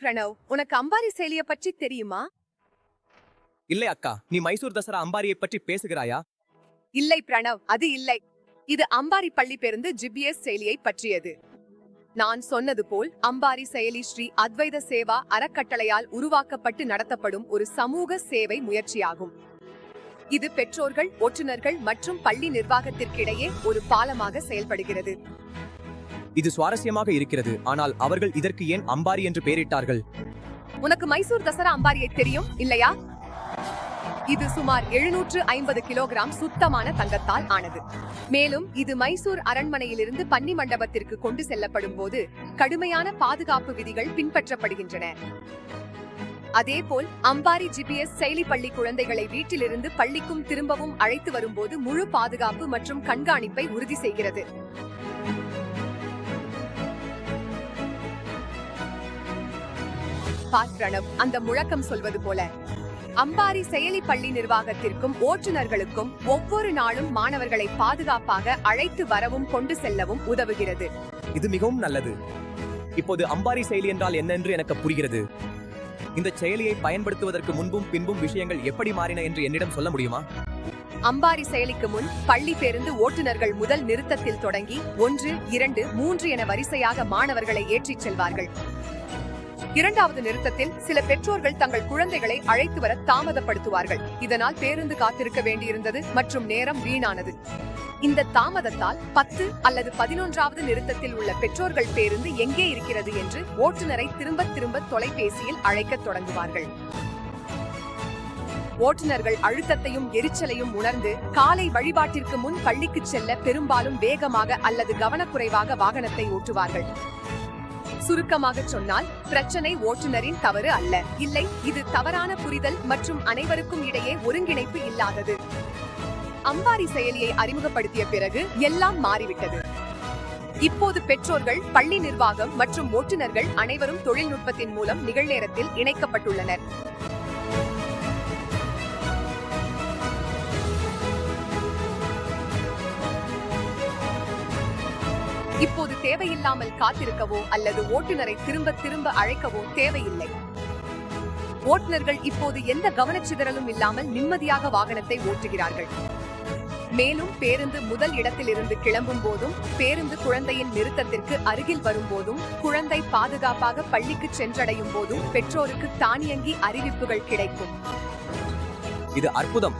பிரணவ், உனக்கு அம்பாரி செயலியை பற்றி தெரியுமா? இல்லை அக்கா, நீ மைசூர் தசரா அம்பாரியை பற்றி பேசுகிறாயா? இல்லை பிரணவ், அது இல்லை. இது அம்பாரி பள்ளி பேருந்து ஜிபிஎஸ் செயலியை பற்றியது. நான் சொன்னது போல் அம்பாரி செயலி ஸ்ரீ அத்வைத சேவா அறக்கட்டளையால் உருவாக்கப்பட்டு நடத்தப்படும் ஒரு சமூக சேவை முயற்சியாகும். இது பெற்றோர்கள், ஓட்டுநர்கள் மற்றும் பள்ளி நிர்வாகத்திற்கிடையே ஒரு பாலமாக செயல்படுகிறது. இது சுவாரஸ்யமாக இருக்கிறது. ஆனால் அவர்கள் இதற்கு ஏன் அம்பாரி என்று பெயரிட்டார்கள்? உனக்கு மைசூர் தசரா அம்பாரியை தெரியும் இல்லையா? இது சுமார் 750 கிலோகிராம் சுத்தமான தங்கத்தால் ஆனது. மேலும் இது மைசூர் அரண்மனையிலிருந்து பன்னி மண்டபத்திற்கு கொண்டு செல்லப்படும் போது கடுமையான பாதுகாப்பு விதிகள் பின்பற்றப்படுகின்றன. அதேபோல் அம்பாரி ஜிபிஎஸ் செயலி பள்ளி குழந்தைகளை வீட்டிலிருந்து பள்ளிக்கும் திரும்பவும் அழைத்து வரும்போது முழு பாதுகாப்பு மற்றும் கண்காணிப்பை உறுதி செய்கிறது. பிரணவ், அந்த முழக்கம் சொல்வது போல அம்பாரி செயலி பள்ளி நிர்வாகத்திற்கும் ஓட்டுநர்களுக்கும் ஒவ்வொரு நாளும் மாணவர்களை பாதுகாப்பாக அழைத்து வரவும் கொண்டு செல்லவும் உதவுகிறது. இது மிகவும் நல்லது. இப்போது அம்பாரி செயலி என்றால் என்ன என்று எனக்கு புரிகிறது. இந்த செயலியை பயன்படுத்துவதற்கு முன்பும் பின்பும் விஷயங்கள் எப்படி மாறின என்று என்னிடம் சொல்ல முடியுமா? அம்பாரி செயலிக்கு முன் பள்ளி பேருந்து ஓட்டுநர்கள் முதல் நிறுத்தத்தில் தொடங்கி 1, 2, 3 என வரிசையாக மாணவர்களை ஏற்றிச் செல்வார்கள். இரண்டாவது நிறுத்தத்தில் சில பெற்றோர்கள் தங்கள் குழந்தைகளை அழைத்து வர தாமதப்படுத்துவார்கள். இதனால் பேருந்து காத்திருக்க வேண்டியிருந்தது மற்றும் நேரம் வீணானது. இந்த தாமதத்தால் 10 அல்லது 11வது நிறுத்தத்தில் உள்ள பெற்றோர்கள் பேருந்து எங்கே இருக்கிறது என்று ஓட்டுநரை திரும்ப திரும்ப தொலைபேசியில் அழைக்க தொடங்குவார்கள். ஓட்டுநர்கள் அழுத்தத்தையும் எரிச்சலையும் உணர்ந்து காலை வழிபாட்டிற்கு முன் பள்ளிக்கு செல்ல பெரும்பாலும் வேகமாக அல்லது கவனக்குறைவாக வாகனத்தை ஓட்டுவார்கள். சுருக்கமாக சொன்னால், பிரச்சனை ஓட்டுநரின் தவறு அல்ல. இல்லை, இது தவறான புரிதல் மற்றும் அனைவருக்கும் இடையே ஒருங்கிணைப்பு இல்லாதது. அம்பாரி செயலியை அறிமுகப்படுத்திய பிறகு எல்லாம் மாறிவிட்டது. இப்போது பெற்றோர்கள், பள்ளி நிர்வாகம் மற்றும் ஓட்டுநர்கள் அனைவரும் தொழில்நுட்பத்தின் மூலம் நிகழ்நேரத்தில் இணைக்கப்பட்டுள்ளனர். இப்போது தேவையில்லாமல் காத்திருக்கவோ அல்லது ஓட்டுநரை திரும்ப திரும்ப அழைக்கவோ தேவையில்லை. ஓட்டுநர்கள் இப்போது எந்த கவனச்சிதறலும் இல்லாமல் நிம்மதியாக வாகனத்தை ஓட்டுகிறார்கள். மேலும் பேருந்து முதல் இடத்திலிருந்து கிளம்பும் போதும், பேருந்து குழந்தையின் நிறுத்தத்திற்கு அருகில் வரும்போதும், குழந்தை பாதுகாப்பாக பள்ளிக்கு சென்றடையும் போதும் பெற்றோருக்கு தானியங்கி அறிவிப்புகள் கிடைக்கும். இது அற்புதம்.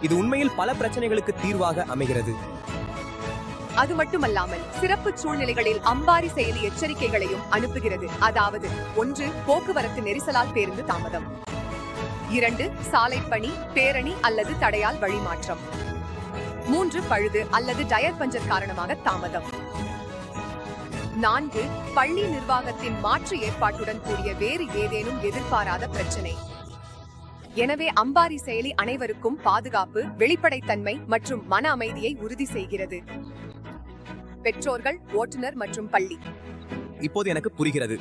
இது உண்மையில் பல பிரச்சனைகளுக்கு தீர்வாக அமைகிறது. அது மட்டுமல்லாமல் சிறப்பு சூழ்நிலைகளில் அம்பாரி செயலி எச்சரிக்கைகளையும் அனுப்புகிறது. அதாவது 1, போக்குவரத்து நெரிசலால் பேருந்து தாமதம். 2, சாலை பணி, பேரணி அல்லது தடையால் வழிமாற்றம். 3, பழுது அல்லது டயர் பஞ்சர் காரணமாக தாமதம். 4, பள்ளி நிர்வாகத்தின் மாற்று ஏற்பாட்டுடன் கூடிய வேறு ஏதேனும் எதிர்பாராத பிரச்சனை. எனவே அம்பாரி செயலி அனைவருக்கும் பாதுகாப்பு, வெளிப்படைத்தன்மை மற்றும் மன அமைதியை உறுதி செய்கிறது. பெற்றோர்கள், ஓட்டுநர் மற்றும் பள்ளி. இப்போது எனக்கு புரிகிறது.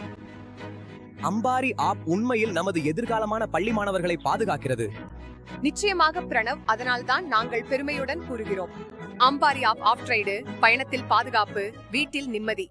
அம்பாரி ஆப் உண்மையில் நமது எதிர்காலமான பள்ளி மாணவர்களை பாதுகாக்கிறது. நிச்சயமாக பிரணவ், அதனால்தான் நாங்கள் பெருமையுடன் கூறுகிறோம், அம்பாரி ஆப் ஆஃப் ரைடு, பயணத்தில் பாதுகாப்பு, வீட்டில் நிம்மதி.